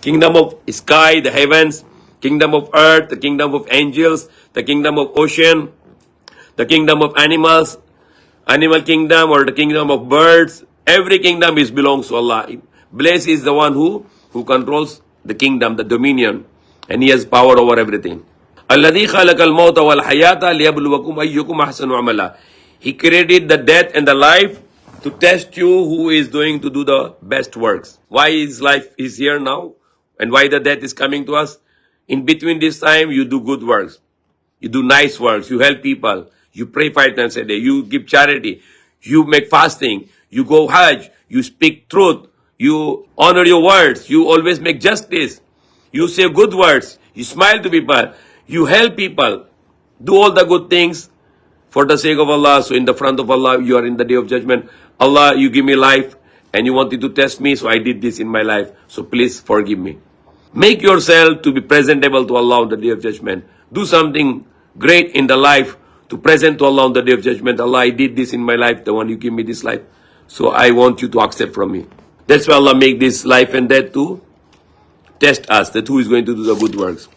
Kingdom of sky, the heavens, kingdom of earth, the kingdom of angels, the kingdom of ocean, the kingdom of animals, animal kingdom or the kingdom of birds. Every kingdom belongs to Allah. Blessed is the one who controls the kingdom, the dominion, and he has power over everything. الذي خلق الموت والحياة ليبلوكم أيكم أحسن عملا. He created the death and the life to test you who is going to do the best works. Why his life is here now and why the death is coming to us? In between this time, you do good works. You do nice works. You help people. You pray 5 times a day. You give charity. You make fasting. You go Hajj. You speak truth. You honor your words. You always make justice. You say good words. You smile to people. You help people. Do all the good things for the sake of Allah. So in the front of Allah, you are in the day of judgment. Allah, you give me life and you wanted to test me, so I did this in my life. So please forgive me. Make yourself to be presentable to Allah on the day of judgment. Do something great in the life to present to Allah on the day of judgment. Allah, I did this in my life, the one you give me this life. So I want you to accept from me. That's why Allah make this life and death to test us, that who is going to do the good works.